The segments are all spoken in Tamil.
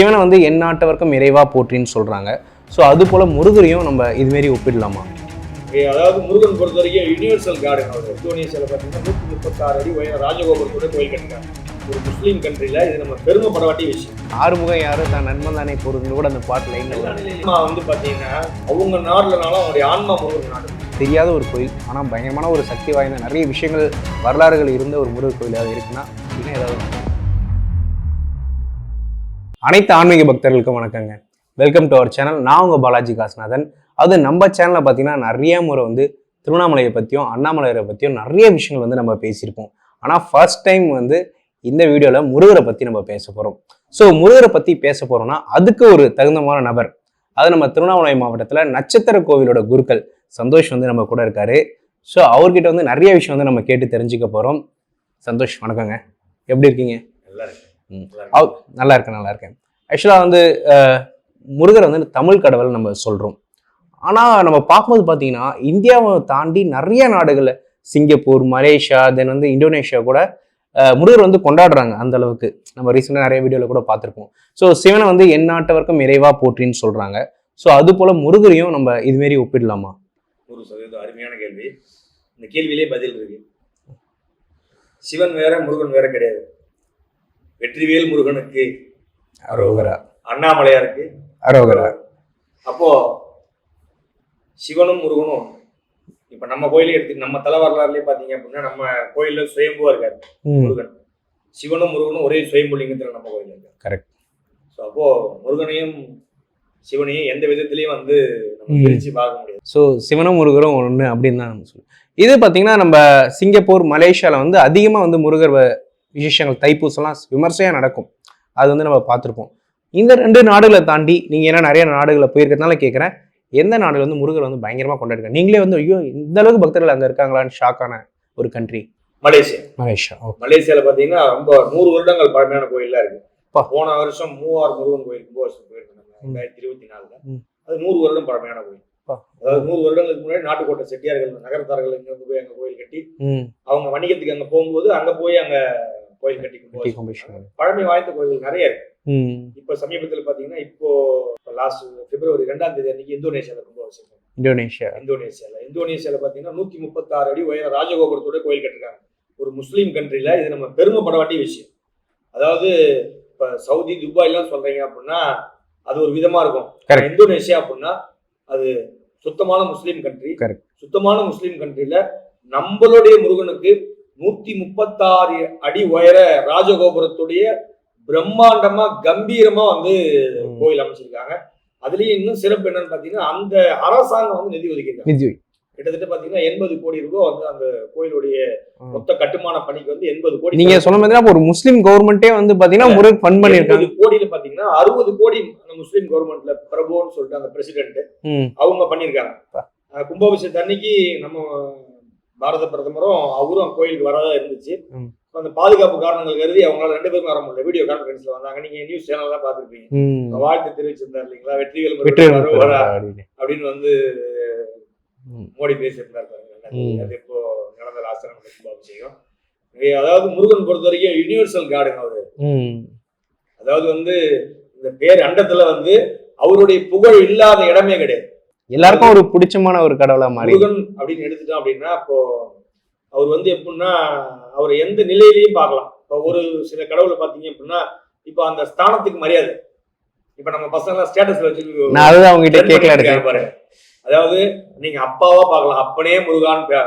சிவனை வந்து எந்நாட்டவர்க்கும் இறைவா போற்றின்னு சொல்றாங்க. ஸோ அது போல முருகரையும் நம்ம இதுமாரி ஒப்பிடலாமா? அதாவது முருகன் பொறுத்த வரைக்கும் யூனிவர்சல் கார்டன். அவர் இந்தோனேஷியாவில் பார்த்தீங்கன்னா 136 அடி உயர ராஜகோபுரத்தோட கோயில் கட்டினாங்க. ஒரு முஸ்லீம் கண்ட்ரியில் இது நம்ம பெருமைப்பட வேண்டிய விஷயம். ஆறுமுகம் யாரு தான் நண்பன் தானே பொருள் கூட அந்த பாட்டு லைன்ல வந்து பார்த்தீங்கன்னா அவங்க நாடுலனாலும் அவங்களுடைய ஆன்மா முருகன் நாடு. தெரியாத ஒரு கோயில், ஆனால் பயங்கரமான ஒரு சக்தி வாய்ந்த நிறைய விஷயங்கள் வரலாறுகள் இருந்த ஒரு முருகர் கோயிலாக இருக்குன்னா அப்படின்னா ஏதாவது. அனைத்து ஆன்மீக பக்தர்களுக்கும் வணக்கங்க. Welcome to our channel. நான் உங்கள் பாலாஜி காசுநாதன். அது நம்ம சேனலில் பார்த்தீங்கன்னா நிறைய முறை வந்து திருவண்ணாமலையை பற்றியும் அண்ணாமலையரை பற்றியும் நிறைய விஷயங்கள் வந்து நம்ம பேசியிருப்போம். ஆனால் ஃபர்ஸ்ட் டைம் வந்து இந்த வீடியோவில் முருகரை பற்றி நம்ம பேச போகிறோம். ஸோ முருகரை பற்றி பேச போகிறோம்னா அதுக்கு ஒரு தகுந்தமான நபர். அது நம்ம திருவண்ணாமலை மாவட்டத்தில் நட்சத்திர கோவிலோட குருக்கள் சந்தோஷ் வந்து நம்ம கூட இருக்காரு. ஸோ அவர்கிட்ட வந்து நிறைய விஷயம் வந்து நம்ம கேட்டு தெரிஞ்சுக்க போகிறோம். சந்தோஷ் வணக்கங்க, எப்படி இருக்கீங்க? நல்லா இருக்கேன். ஆக்சுவலாக வந்து முருகர் வந்து தமிழ் கடவுள் நம்ம சொல்கிறோம். ஆனால் நம்ம பார்க்கும்போது பார்த்தீங்கன்னா இந்தியாவை தாண்டி நிறைய நாடுகளில் சிங்கப்பூர், மலேசியா, தென் வந்து இந்தோனேஷியா கூட முருகர் வந்து கொண்டாடுறாங்க. அந்த அளவுக்கு நம்ம ரீசெண்டாக நிறைய வீடியோவில் கூட பார்த்துருப்போம். ஸோ சிவனை வந்து எந்நாட்டவர்க்கும் இறைவா போற்றின்னு சொல்கிறாங்க. ஸோ அது போல் முருகரையும் நம்ம இதுமாரி ஒப்பிடலாமா? 100% அருமையான கேள்வி. இந்த கேள்வியிலே பதில் இருக்கு. சிவன் வேற முருகன் வேற கிடையாது. வெற்றிவேல் முருகனுக்கு அரோகரா, அண்ணாமலையாருக்கு அரோகரா. அப்போ சிவனும் முருகனும் இப்ப நம்ம கோயிலே எடுத்து நம்ம தலை வரலாறுலயே பாத்தீங்க அப்படின்னா நம்ம கோயில்ல சுயம்புவா இருக்காரு முருகன். சிவனும் முருகனும் ஒரே சுயம்புலிங்கத்துல நம்ம கோயில் இருக்காரு. கரெக்ட். ஸோ அப்போ முருகனையும் சிவனையும் எந்த விதத்திலையும் வந்து நம்ம பிரிச்சு பார்க்க முடியாது. ஸோ சிவனும் முருகரும் ஒன்று அப்படின்னு தான் நம்ம சொல்லுவோம். இது பார்த்தீங்கன்னா நம்ம சிங்கப்பூர், மலேசியாவில் வந்து அதிகமாக வந்து முருகர் விசேஷங்கள் தைப்பூசம்லாம் விமர்சையாக நடக்கும். அது வந்து நம்ம பார்த்துருப்போம். இந்த ரெண்டு நாடுகளை தாண்டி நீங்கள் ஏன்னா நிறைய நாடுகளை போயிருக்கிறதுனால கேட்குறேன், எந்த நாடுகள் வந்து முருகர் வந்து பயங்கரமாக கொண்டாடுங்க? நீங்களே வந்து ஐயோ இந்த அளவுக்கு பக்தர்கள் அங்கே இருக்காங்களான்னு ஷாக்கான ஒரு கண்ட்ரி மலேசியா. மலேசியாவில் பார்த்தீங்கன்னா ரொம்ப 100 வருடங்கள் பழமையான கோயிலாக இருக்கு. போன வருஷம் 3000 முருகன் கோயில் கும்பாபிஷேகம் போயிருந்தாங்க 2024. அது 100 வருடம் பழமையான கோயில். அதாவது 100 வருடங்களுக்கு முன்னாடி நாட்டுக்கோட்டை செட்டியார்கள், நகரத்தார்கள் இங்க வந்து போய் அங்க கோயில் கட்டி அவங்க வணிகத்துக்கு அங்க போகும்போது அங்க போய் அங்க கோயில் கட்டி பழமை வாய்ந்த கோயில்கள் நிறைய இருக்கு. இப்ப சமீபத்தில் பாத்தீங்கன்னா இப்போ லாஸ்ட் பிப்ரவரி 2ஆம் தேதி அன்னைக்கு இந்தோனேஷியால கும்பாபிஷேகம். இந்தோனேஷியால பாத்தீங்கன்னா 136 அடி உயர ராஜகோபுரத்தோட கோயில் கட்டிருக்காங்க. ஒரு முஸ்லீம் கண்ட்ரில இது நம்ம பெருமைப்பட வேண்டிய விஷயம். அதாவது இப்ப சவுதி, துபாய் எல்லாம் சொல்றீங்க அப்படின்னா அது ஒரு விதமா இருக்கும். இந்தோனேஷியா அப்படின்னா அது சுத்தமான முஸ்லீம் கண்ட்ரி. சுத்தமான முஸ்லீம் கண்ட்ரில நம்மளுடைய முருகனுக்கு 136 அடி உயர ராஜகோபுரத்துடைய பிரம்மாண்டமா கம்பீரமா வந்து கோயில் அமைச்சிருக்காங்க. அதுலயும் இன்னும் சிறப்பு என்னன்னு பாத்தீங்கன்னா அந்த அரசாங்கம் வந்து நிதி ஒதுக்கிருக்காங்க. கிட்டத்தட்ட பாத்தீங்கன்னா 80 கோடி ரூபாய் வந்து அந்த கோயிலுடைய மொத்த கட்டுமான பணிக்கு வந்து 80 கோடி. நீங்க சொன்ன மாதிரி ஒரு முஸ்லீம் கவர்மெண்டே வந்து பாத்தீங்கன்னா முருகன் ஃபண்ட் பண்ணிருக்காங்க. 80 கோடியில பாத்தீங்கன்னா 60 கோடி அந்த முஸ்லீம் கவர்மெண்ட்ல பிரபுன்னு சொல்லிட்டு அந்த பிரசிடென்ட் அவங்க பண்ணிருக்காங்க. கும்பாபிஷேகத்து அன்னைக்கு நம்ம பாரத பிரதமரும் அவரும் கோயிலுக்கு வரதா இருந்துச்சு. அந்த பாதுகாப்பு காரணங்கள் கருதி அவங்களால 2 பேரும் வர முடியல. வீடியோ கான்பரன்ஸ்ல வந்தாங்க. நீங்க நியூஸ் சேனல் தான் பாத்துருப்பீங்க. வாழ்த்து தெரிவிச்சிருந்தாரு இல்லைங்களா, வெற்றிவேல் அப்படின்னு வந்து மோடி பேசியிருந்தாரு. அது இப்போ நடந்த லாஸ்ட் கும்பாபிஷேகம். அதாவது முருகன் பொறுத்த வரைக்கும் யூனிவர்சல் கார்டன் அவரு. அதாவது வந்து இந்த பேர் அண்டத்துல வந்து அவருடைய புகழ் இல்லாத இடமே கிடையாது. எல்லாருக்கும் ஒரு பிடிச்சமான ஒரு கடவுளா மாறி முருகன் அப்படின்னு எடுத்துட்டோம் அப்படின்னா இப்போ அவர் வந்து எப்படின்னா அவர் எந்த நிலையிலையும் பார்க்கலாம். இப்போ ஒரு சில கடவுளை பார்த்தீங்க அப்படின்னா இப்போ அந்த ஸ்தானத்துக்கு மரியாதை. இப்ப நம்ம பசங்க ஸ்டேட்டஸ்ல வச்சு பாரு. அதாவது நீங்க அப்பாவா பார்க்கலாம், அப்பனே முருகான்னு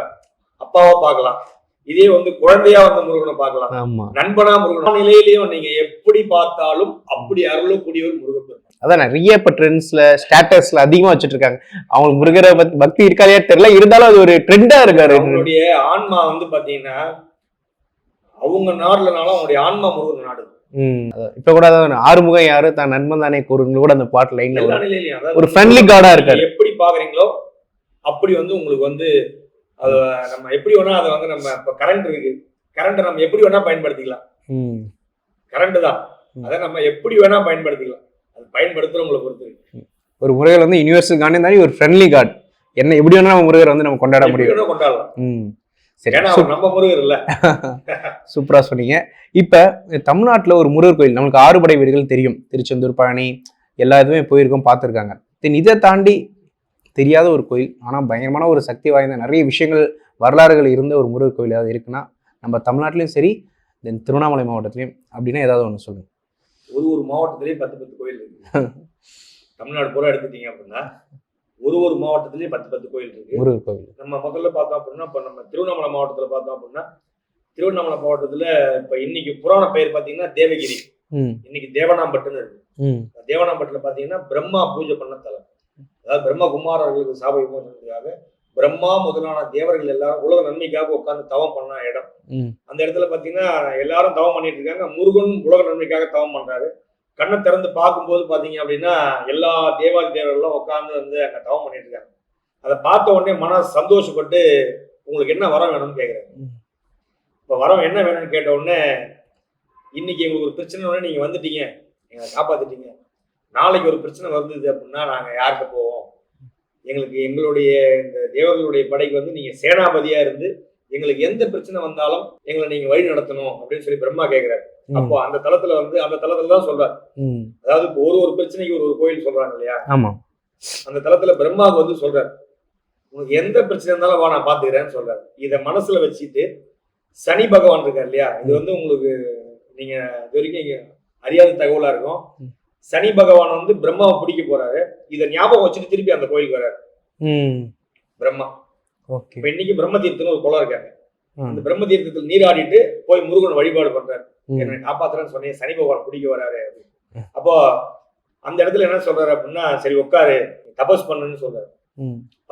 அப்பாவா பார்க்கலாம். இதே வந்து குழந்தையா வந்து முருகனை பார்க்கலாம், நண்பனா முருகன் நிலையிலையும் நீங்க எப்படி பார்த்தாலும் அப்படி அருளக்கூடியவர் முருகன். அதான் நிறைய இப்ப ட்ரெண்ட்ஸ்ல ஸ்டேட்டஸ்ல அதிகமா வச்சுட்டு இருக்காங்க. அவங்களுக்கு முருகரை பக்தி இருக்காதே தெரியல, இருந்தாலும் அது ஒரு ட்ரெண்டா இருக்காரு. அவங்களுடைய ஆன்மா வந்து பாத்தீங்கன்னா அவங்க நாடுலனாலும் அவங்களுடைய ஆன்மா முருகன் நாடு. இப்ப கூட ஆறுமுகம் யாரு தான் நண்பன் தானே கூறுங்க கூட அந்த பாட்டு லைன்ல ஒரு ஃப்ரெண்ட்லி கார்டா இருக்காரு. எப்படி பாக்குறீங்களோ அப்படி வந்து உங்களுக்கு வந்து அது நம்ம எப்படி வேணா அதை வந்து நம்ம இப்ப கரண்ட் இருக்கு, கரண்ட்டை நம்ம எப்படி வேணா பயன்படுத்திக்கலாம். கரண்ட் தான், அதை நம்ம எப்படி வேணா பயன்படுத்திக்கலாம். அது பயன்படுத்துறவங்களை பொறுத்து இருக்கு. ஒரு முருகர் வந்து யூனிவர்சல் கார்டன் தானே ஒரு ஃப்ரெண்ட்லி கார்டு. என்ன எப்படி வேணா நம்ம முருகர் வந்து நம்ம கொண்டாட முடியும், கொண்டாடலாம். சரி, ஏன்னா அவர் நம்ம முருகர் இல்ல. சூப்பரா சொன்னீங்க. இப்ப தமிழ்நாட்டுல ஒரு முருகர் கோயில் நம்மளுக்கு 6 படை வீடுகள் தெரியும். திருச்செந்தூர், பழனி எல்லா இதுவுமே போயிருக்கோம், பார்த்துருக்காங்க. தென் இதை தாண்டி தெரியாத ஒரு கோயில், ஆனா பயங்கரமான ஒரு சக்தி வாய்ந்த நிறைய விஷயங்கள் வரலாறுகள் இருந்த ஒரு முருகர் கோயில் ஏதாவது இருக்குன்னா நம்ம தமிழ்நாட்டிலையும் சரி, தென் திருவண்ணாமலை மாவட்டத்திலையும் அப்படின்னா ஏதாவது ஒன்று சொல்லுங்க. ஒரு மாவட்டத்திலேயே 10 கோயில் இருக்கு. தமிழ்நாடு பூரா எடுத்துட்டீங்க அப்படின்னா ஒரு மாவட்டத்திலேயே 10 கோயில் இருக்கு முருகர் கோவில். நம்ம முதல்ல பார்த்தோம் அப்படின்னா இப்ப நம்ம திருவண்ணாமலை மாவட்டத்துல பார்த்தோம் அப்படின்னா திருவண்ணாமலை மாவட்டத்துல இப்ப இன்னைக்கு புராண பெயர் பாத்தீங்கன்னா தேவகிரி, இன்னைக்கு தேவனாம்பட்டுன்னு இருக்கு. தேவனாம்பட்டுல பாத்தீங்கன்னா பிரம்மா பூஜை பண்ண தலம். அதாவது பிரம்ம குமாரர்களுக்கு சாப விமோசனத்துக்காக பிரம்மா முதலான தேவர்கள் எல்லாரும் உலக நன்மைக்காக உட்கார்ந்து தவம் பண்ண இடம். அந்த இடத்துல பாத்தீங்கன்னா எல்லாரும் தவம் பண்ணிட்டு இருக்காங்க. முருகன் உலக நன்மைக்காக தவம் பண்றாரு. கண்ணை திறந்து பார்க்கும்போது பாத்தீங்க அப்படின்னா எல்லா தேவாதி தேவர்களும் உட்கார்ந்து வந்து அங்க தவம் பண்ணிட்டு இருக்காங்க. அதை பார்த்த உடனே மன சந்தோஷப்பட்டு உங்களுக்கு என்ன வரம் வேணும்னு கேட்குறாங்க. இப்போ வரம் என்ன வேணும்னு கேட்ட உடனே இன்னைக்கு எங்களுக்கு ஒரு பிரச்சனை நீங்க வந்துட்டீங்க, எங்களை காப்பாத்திட்டீங்க. நாளைக்கு ஒரு பிரச்சனை வந்தது அப்படின்னா நாங்க யார்கிட்ட போவோம்? எங்களுக்கு எங்களுடைய இந்த தேவர்களுடைய படைக்கு வந்து நீங்க சேனாபதியா இருந்து எங்களுக்கு எந்த பிரச்சனை வந்தாலும் எங்களை நீங்க வழி நடத்தணும் அப்படின்னு சொல்லி பிரம்மா கேட்கிறாரு. அப்போ அந்த தளத்துல வந்து அந்த தளத்துல தான் சொல்றாரு. அதாவது இப்போ ஒரு பிரச்சனைக்கு ஒரு கோயில் சொல்றாங்க இல்லையா? அந்த தளத்துல பிரம்மாவுக்கு வந்து சொல்றாரு, உனக்கு எந்த பிரச்சனை இருந்தாலும் வா நான் பாத்துக்கிறேன்னு சொல்றாரு. இதை மனசுல வச்சுட்டு சனி பகவான் இருக்கார் இல்லையா, இது வந்து உங்களுக்கு நீங்க இது வரைக்கும் அறியாத தகவலா இருக்கும். சனி பகவான் வந்து பிரம்மாவை பிடிக்க போறாரு. இதை ஞாபகம் வச்சுட்டு திருப்பி அந்த கோயிலுக்கு வர்றாரு பிரம்மா. இப்ப இன்னைக்கு பிரம்ம தீர்த்தம்னு ஒரு குளம் இருக்காங்க. அந்த பிரம்ம தீர்த்தத்தில் நீராடிட்டு போய் முருகன் வழிபாடு பண்றாரு. என்னை காப்பாத்துறேன்னு சொன்னேன், சனி பகவான் பிடிக்க வராரு. அப்போ அந்த இடத்துல என்ன சொல்றாரு அப்படின்னா, சரி உட்காரு, தபஸ் பண்ணுன்னு சொல்றாரு,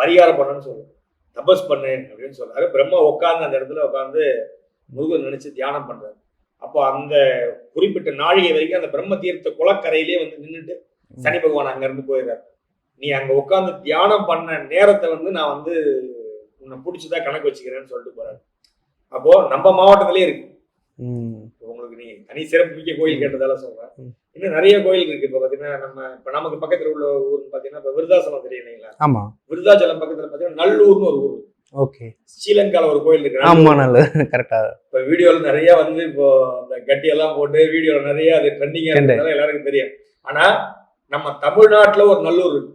பரிகாரம் பண்ணுன்னு சொல்றாரு, தபஸ் பண்ணு அப்படின்னு சொல்றாரு. பிரம்மா உட்கார்ந்து அந்த இடத்துல உட்காந்து முருகன் நினைச்சு தியானம் பண்றாரு. அப்போ அந்த குறிப்பிட்ட நாழிகை வரைக்கும் அந்த பிரம்ம தீர்த்த குளக்கரையிலே வந்து நின்றுட்டு சனி பகவான் அங்க இருந்து போயிடுறாரு. நீ அங்க உட்காந்து தியானம் பண்ண நேரத்தை வந்து நான் வந்து உன்னை பிடிச்சதா கணக்கு வச்சுக்கிறேன்னு சொல்லிட்டு போறாரு. அப்போ நம்ம மாவட்டத்திலே இருக்கு. உங்களுக்கு நீ தனி சிறப்பு மிக்க கோயில் கேட்டதால சொல்றேன். இன்னும் நிறைய கோயில் இருக்கு. இப்ப பாத்தீங்கன்னா இப்ப நமக்கு பக்கத்துல உள்ள ஊர்னு பாத்தீங்கன்னா இப்ப விருதாசலம் தெரியும் இல்லைங்களா? ஆமா. விருதாச்சலம் பக்கத்துல பாத்தீங்கன்னா நல்லூர்னு ஒரு ஊர். ஓகே. ஸ்ரீலங்கால ஒரு கோயில் இருக்கு. ஆமா, நல்லது, கரெக்டா. இப்ப வீடியோல நிறைய வந்து இப்போ அந்த கட்டி எல்லாம் போட்டு வீடியோல நிறைய அது ட்ரெண்டிங்கா இருக்கிறதால எல்லாருக்கும் தெரியும். ஆனா நம்ம தமிழ்நாட்டுல ஒரு நல்லூர் இருக்கு.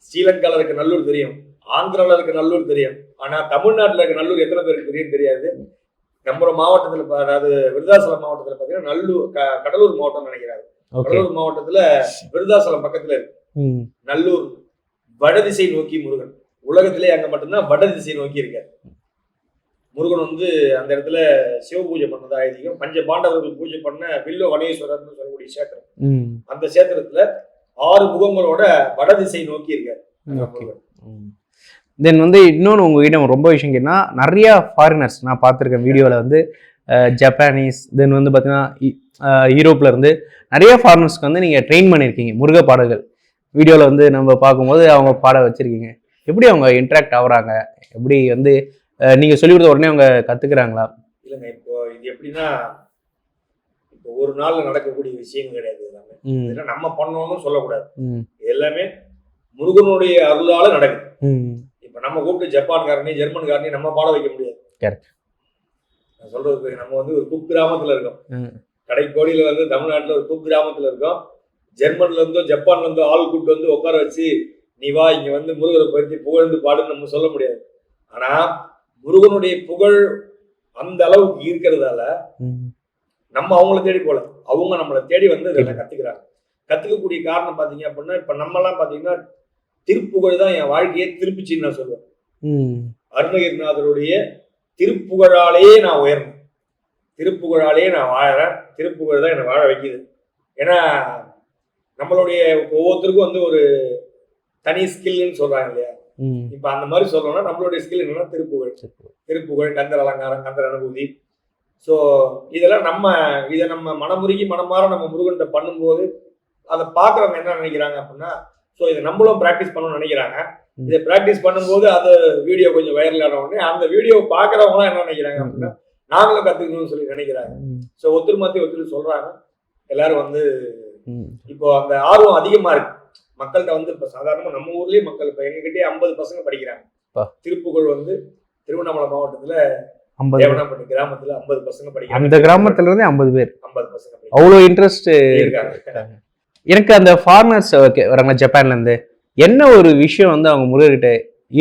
ஸ்ரீலங்கால இருக்க நல்லூர் தெரியும், ஆந்திரால இருக்க நல்லூர் தெரியும். ஆனா தமிழ்நாட்டுல இருக்க நல்லூர் எத்தனை பேருக்கு தெரியும் தெரியாது. நம்ம மாவட்டத்துல, அதாவது விருதாசலம் மாவட்டத்துல பாத்தீங்கன்னா நல்லூர் கடலூர் மாவட்டம் நினைக்கிறாரு. கடலூர் மாவட்டத்துல விருதாசலம் பக்கத்துல இருக்கு நல்லூர். வடதிசை நோக்கி முருகன், உலகத்திலே அங்க மட்டும்தான் வடதிசை நோக்கி இருக்காரு முருகன். வந்து அந்த இடத்துல சிவ பூஜை பண்ணதா ஐதீகம். பஞ்ச பாண்டவர்கள் பூஜை பண்ண வில்லோ வனேஸ்வரர்னு சொல்லக்கூடிய சேத்திரம். அந்த சேத்திரத்துல 6 முகங்களோட வடதிசை நோக்கி இருக்காரு. தென் வந்து இன்னொன்று உங்ககிட்ட ரொம்ப விஷயம் கேட்டா, நிறைய ஃபாரினர்ஸ் நான் பார்த்துருக்கேன் வீடியோவில் வந்து ஜப்பானீஸ், தென் வந்து பார்த்தீங்கன்னா யூரோப்ல இருந்து நிறைய ஃபாரினர்ஸ்க்கு வந்து நீங்கள் ட்ரெயின் பண்ணியிருக்கீங்க முருக பாடல்கள். வீடியோவில் வந்து நம்ம பார்க்கும்போது அவங்க பாட வச்சிருக்கீங்க. எப்படி அவங்க இன்ட்ராக்ட் ஆகுறாங்க? எப்படி வந்து நீங்கள் சொல்லி கொடுத்த உடனே அவங்க கற்றுக்குறாங்களா? இல்லைங்க, இப்போ இது எப்படின்னா, இப்போ ஒரு நாள் நடக்கக்கூடிய விஷயங்கள் கிடையாது. எல்லாமே நம்ம பண்ணோம்னு சொல்லக்கூடாது. எல்லாமே முருகனுடைய அருளால நடக்குது. இப்ப நம்ம கூப்பிட்டு ஜப்பான்காரனையும் ஜெர்மன்காரனையும் நம்ம பாட வைக்க முடியாது. நான் சொல்றது, நம்ம வந்து ஒரு குக் கிராமத்துல இருக்கோம். கடைக்கோடியில வந்து தமிழ்நாட்டுல ஒரு குக் கிராமத்துல இருக்கோம். ஜெர்மன்ல இருந்தோ ஜப்பான்ல இருந்தோ ஆள் கூப்பிட்டு வந்து உட்கார வச்சு நீ வா இங்க வந்து முருகரை பற்றி புகழ்ந்து பாடுன்னு நம்ம சொல்ல முடியாது. ஆனா முருகனுடைய புகழ் அந்த அளவுக்கு இருக்கிறதால நம்ம அவங்கள தேடி போல, அவங்க நம்மளை தேடி வந்து இதெல்லாம் கத்துக்கிறாங்க. கத்துக்கக்கூடிய காரணம் பாத்தீங்க அப்படின்னா, இப்ப நம்ம எல்லாம் பாத்தீங்கன்னா திருப்புகழ் தான் என் வாழ்க்கையே திருப்பிச்சின்னு நான் சொல்லுவேன். அருணகிரிநாதருடைய திருப்புகழாலேயே நான் உயர்ந்தேன், திருப்புகழாலேயே நான் வாழறேன், திருப்புகழ் தான் என்னை வாழ வைக்குது. ஏன்னா நம்மளுடைய ஒவ்வொருத்தருக்கும் வந்து ஒரு தனி ஸ்கில்னு சொல்றாங்க இல்லையா? இப்ப அந்த மாதிரி சொல்லணும்னா நம்மளுடைய ஸ்கில் என்னன்னா திருப்புகழ், கந்தர் அலங்காரம், கந்தர் அனுபூதி. ஸோ இதெல்லாம் இதை நம்ம மனமுருகி மனமாற நம்ம முருகன்கிட்ட பண்ணும்போது அதை பார்க்குறவங்க என்ன நினைக்கிறாங்க அப்படின்னா, ஸோ இதை நம்மளும் ப்ராக்டிஸ் பண்ணணும்னு நினைக்கிறாங்க. இதை ப்ராக்டிஸ் பண்ணும்போது அது வீடியோ கொஞ்சம் வைரல் ஆன உடனே அந்த வீடியோ பார்க்குறவங்களாம் என்ன நினைக்கிறாங்க அப்படின்னா, நாங்களும் கற்றுக்கணும்னு சொல்லி நினைக்கிறாங்க. ஸோ ஒருத்தர் மாற்றி ஒருத்தர் சொல்கிறாங்க. எல்லாரும் வந்து இப்போ அந்த ஆர்வம் அதிகமாக இருக்கு மக்கள்கிட்ட. வந்து இப்போ சாதாரணமாக நம்ம ஊர்லேயே மக்கள் இப்போ எங்ககிட்டயே 50 பசங்க படிக்கிறாங்க. திருப்புகழ் வந்து திருவண்ணாமலை மாவட்டத்துல 50 தேவனாம்பட்டு கிராமத்துல 50 பசங்க படிக்கிறாங்க. அந்த கிராமத்துல இருந்து 50 பேர் 50 பசங்க அவ்வளோ இன்ட்ரெஸ்ட் இருக்காங்க. எனக்கு அந்த ஃபாரினர்ஸ் வராங்க ஜப்பான்ல இருந்து, என்ன ஒரு விஷயம் வந்து அவங்க முருகர்கிட்ட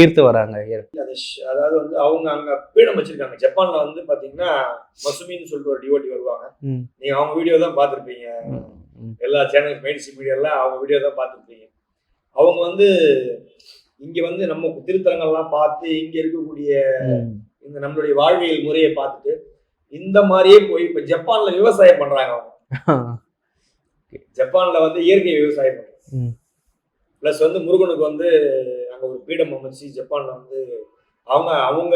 ஈர்த்து வராங்க? அதாவது வந்து அவங்க அங்க பீடம் வச்சிருக்காங்க. ஜப்பான்ல வந்து பாத்தீங்கன்னா மசுமின்னு சொல்லிட்டு ஒரு டிவோட்டி வருவாங்க. நீங்க அவங்க வீடியோ தான் பார்த்திருப்பீங்க. எல்லா சேனல் மெயின் ஸ்ட்ரீம் மீடியால அவங்க வீடியோ தான் பார்த்திருப்பீங்க. அவங்க வந்து இங்க வந்து நம்ம திருத்தலங்கள்லாம் பார்த்து இங்க இருக்கக்கூடிய இந்த நம்மளுடைய வாழ்வியல் முறையை பார்த்துட்டு இந்த மாதிரியே போய் இப்ப ஜப்பான்ல விவசாயம் பண்றாங்க. அவங்க ஜப்பான்ல வந்து இயற்கை விவசாயம் பண்றாங்க. பிளஸ் வந்து முருகனுக்கு வந்து அங்க ஒரு பீடம் அமைச்சு ஜப்பான்ல வந்து அவங்க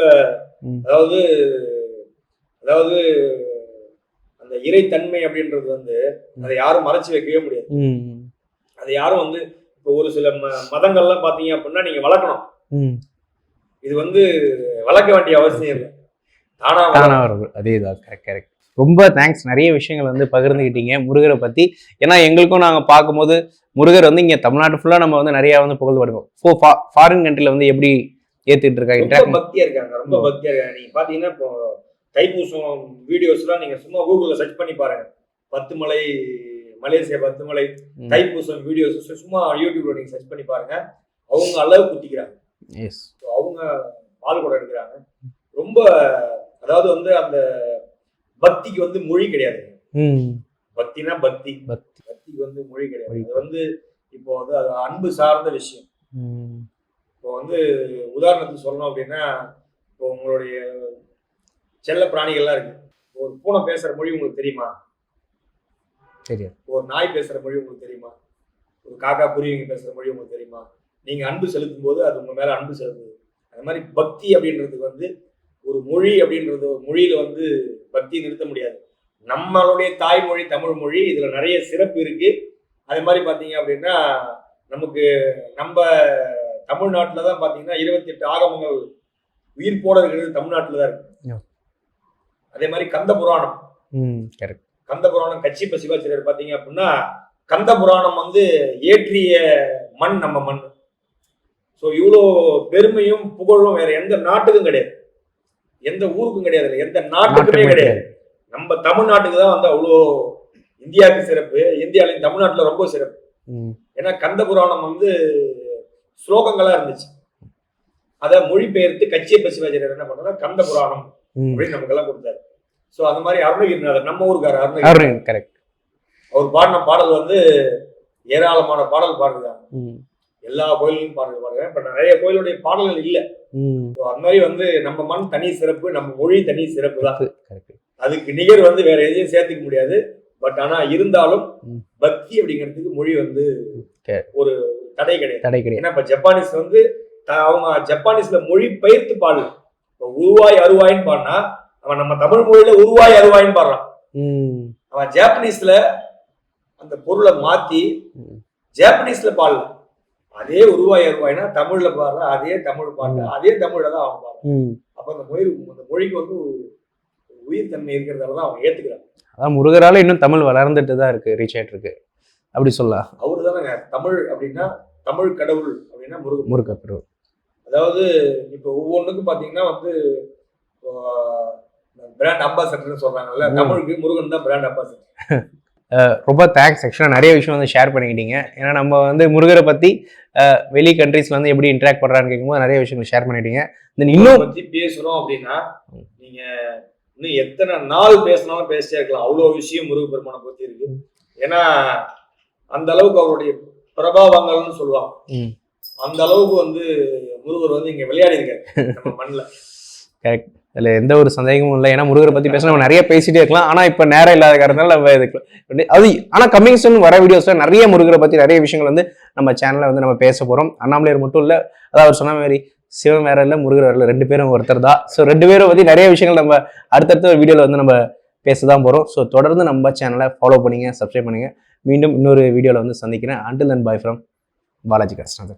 அதாவது அதாவது அந்த இறைத்தன்மை அப்படின்றது வந்து அதை யாரும் மறைச்சு வைக்கவே முடியாது. அதை யாரும் வந்து இப்போ ஒரு சில மதங்கள்லாம் பாத்தீங்க அப்படின்னா நீங்க வளர்க்கணும். இது வந்து வளர்க்க வேண்டிய அவசியம் இல்லை, தானா வருது. அதேதான். கரெக்ட். ரொம்ப தேங்க்ஸ். நிறைய விஷயங்கள் வந்து பகிர்ந்துக்கிட்டீங்க முருகரை பத்தி. ஏன்னா எங்களுக்கும் நாங்க பார்க்கும்போது முருகர் வந்து இங்க தமிழ்நாடு ஃபுல்லா நம்ம வந்து நிறைய வந்து புகழ் படிப்போம். ஃபாரின் கண்ட்ரில வந்து எப்படி ஏத்துட்டு இருக்காங்க, பக்தியா இருக்காங்க, ரொம்ப பக்தியா இருக்காங்க. நீங்க பாத்தீங்கன்னா இப்போ தைப்பூசம் வீடியோஸ் எல்லாம் நீங்க சும்மா கூகுள்ல சர்ச் பண்ணி பாருங்க. 10 மலை, மலேசியா 10 மலை தைப்பூசம் வீடியோஸ் சும்மா யூடியூப்ல நீங்க சர்ச் பண்ணி பாருங்க. அவங்க அளவு குத்திக்கிறாங்க. அவங்க பால் கூட எடுக்கிறாங்க. ரொம்ப அதாவது வந்து அந்த பக்திக்கு வந்து மொழி கிடையாது. பக்தினா பக்திக்கு வந்து மொழி கிடையாது. அது வந்து இப்போ வந்து அது அன்பு சார்ந்த விஷயம். இப்போ வந்து உதாரணத்துக்கு சொல்லணும் அப்படின்னா, இப்போ உங்களுடைய செல்ல பிராணிகள்லாம் இருக்கு. ஒரு பூனை பேசுற மொழி உங்களுக்கு தெரியுமா? தெரியும். ஒரு நாய் பேசுற மொழி உங்களுக்கு தெரியுமா? ஒரு காக்கா குருவிங்க பேசுற மொழி உங்களுக்கு தெரியுமா? நீங்க அன்பு செலுத்தும் போது அது உங்க மேல அன்பு செலுத்துது. அது மாதிரி பக்தி அப்படின்றதுக்கு வந்து ஒரு மொழி அப்படின்றது, மொழியில வந்து பக்தி நிறுத்த முடியாது. நம்மளுடைய தாய்மொழி தமிழ் மொழி, இதுல நிறைய சிறப்பு இருக்கு. அதே மாதிரி பாத்தீங்க அப்படின்னா நமக்கு நம்ம தமிழ்நாட்டுல தான் பாத்தீங்கன்னா 28 ஆகமங்கள் உயிர் போட இருக்கிறது தமிழ்நாட்டுல தான் இருக்கு. அதே மாதிரி கந்த புராணம், கந்த புராணம் கச்சிப்ப சிவாச்சாரியர் பாத்தீங்க அப்படின்னா கந்த புராணம் வந்து ஏற்றிய மண் நம்ம மண். ஸோ இவ்வளோ பெருமையும் புகழும் வேற எந்த நாட்டுக்கும் கிடையாது, எந்த ஊருக்கும் கிடையாது, எந்த நாட்டுக்குமே கிடையாது. நம்ம தமிழ்நாட்டுக்கு தான் வந்து அவ்வளோ இந்தியாவுக்கு சிறப்பு. இந்தியாவிலையும் தமிழ்நாட்டில் ரொம்ப சிறப்பு. ஏன்னா கந்த புராணம் வந்து ஸ்லோகங்களா இருந்துச்சு. அதை மொழிபெயர்த்து கச்சியப்ப சிவாச்சாரியர் என்ன பண்ணா கந்த புராணம் அப்படின்னு நமக்கு எல்லாம் கொடுத்தாரு. ஸோ அந்த மாதிரி அருணகிரிநாதர் நம்ம ஊருக்கார அருணகிரி கரெக்ட். அவர் பாடின பாடல் வந்து ஏராளமான பாடல் பாடுறாங்க. எல்லா கோயிலும் பாடுறாங்க. இப்ப நிறைய கோயிலுடைய பாடல்கள் இல்லை. அந்த மாதிரி வந்து நம்ம மண் தனி சிறப்பு, நம்ம மொழி தனி சிறப்பு தான். அதுக்கு நிகர் வந்து வேற எதையும் சேர்த்துக்க முடியாது. பட் ஆனா இருந்தாலும் பக்தி அப்படிங்கிறதுக்கு மொழி வந்து ஒரு தடை கிடையாது. ஏன்னா இப்ப ஜப்பானீஸ் வந்து அவங்க ஜப்பானீஸ்ல மொழி பெயர்த்து பாடல. இப்ப உருவாய் அருவாயின்னு பாடினா அவன் நம்ம தமிழ் மொழியில உருவாய் அருவாயின்னு பாடுறான். அவன் ஜாப்பனீஸ்ல அந்த பொருளை மாத்தி ஜாப்பனீஸ்ல பாடல. அதே உருவாய் அருவாய்னா தமிழ்ல பாடுற அதே தமிழ் பாடல, அதே தமிழ்ல தான் அவன் பாடுறான். அப்ப அந்த மொழிக்கு வந்து உயிர் தன்மை இருக்கிறதாலதான் அவங்க ஏத்துக்கிறாங்க. அதான் முருகரால இன்னும் தமிழ் வளர்ந்துட்டு தான் இருக்கு, ரீச் ஆயிட்டு இருக்கு அப்படி சொல்லலாம். அவரு தானேங்க தமிழ் அப்படின்னா, தமிழ் கடவுள் அப்படின்னா முருக கடவுள். அதாவது இப்ப ஒவ்வொன்றுக்கும் பாத்தீங்கன்னா வந்து பிராண்ட் அம்பாசடர்னு சொல்றாங்கல்ல, தமிழுக்கு முருகன் தான் பிராண்ட் அம்பாசடர். ரொம்ப தேங்க்ஸ். ஆக்சுவலாக நிறைய விஷயம் வந்து ஷேர் பண்ணிக்கிட்டீங்க. ஏன்னா நம்ம வந்து முருகரை பற்றி வெளி கண்ட்ரீஸ்ல வந்து எப்படி இன்ட்ராக்ட் பண்றான்னு கேட்கும்போது நிறைய விஷயங்கள் ஷேர் பண்ணிட்டீங்க. இன்னும் பத்தி பேசுறோம் அப்படின்னா நீங்க இன்னும் எத்தனை நாள் பேசினாலும் பேசிட்டே இருக்கலாம். அவ்வளோ விஷயம் முருகப்பெருமானை பத்தி இருக்கு. ஏன்னா அந்த அளவுக்கு அவருடைய பிரபாவங்கள்னு சொல்லுவாங்க. அந்த அளவுக்கு வந்து முருகர் வந்து இங்க விளையாடி இருக்காரு நம்ம மண்ணில். கரெக்ட். அதில் எந்த ஒரு சந்தேகமும் இல்லை. ஏன்னா முருகரை பற்றி பேச நம்ம நிறைய பேசிட்டே இருக்கலாம். ஆனால் இப்போ நேரம் இல்லாத காரணத்தால நம்ம இதுக்கு அது ஆனால் கம்மிங் சூன் வர வீடியோஸில் நிறைய முருகரை பற்றி நிறைய விஷயங்கள் வந்து நம்ம சேனலில் வந்து நம்ம பேச போகிறோம். அண்ணாமலையார் மட்டும் இல்லை, அதாவது அவர் சொன்ன மாதிரி சிவன் வேற இல்லை, முருகர் வேற இல்லை, 2 பேரும் ஒருத்தர் தான். ஸோ 2 பேரை பற்றி நிறைய விஷயங்கள் நம்ம அடுத்தடுத்த ஒரு வீடியோவில் வந்து நம்ம பேச தான் போகிறோம். ஸோ தொடர்ந்து நம்ம சேனலை ஃபாலோ பண்ணுங்க, சப்ஸ்கிரைப் பண்ணுங்க. மீண்டும் இன்னொரு வீடியோவில் வந்து சந்திக்கிறேன். Until then by from Balaji Krishnan.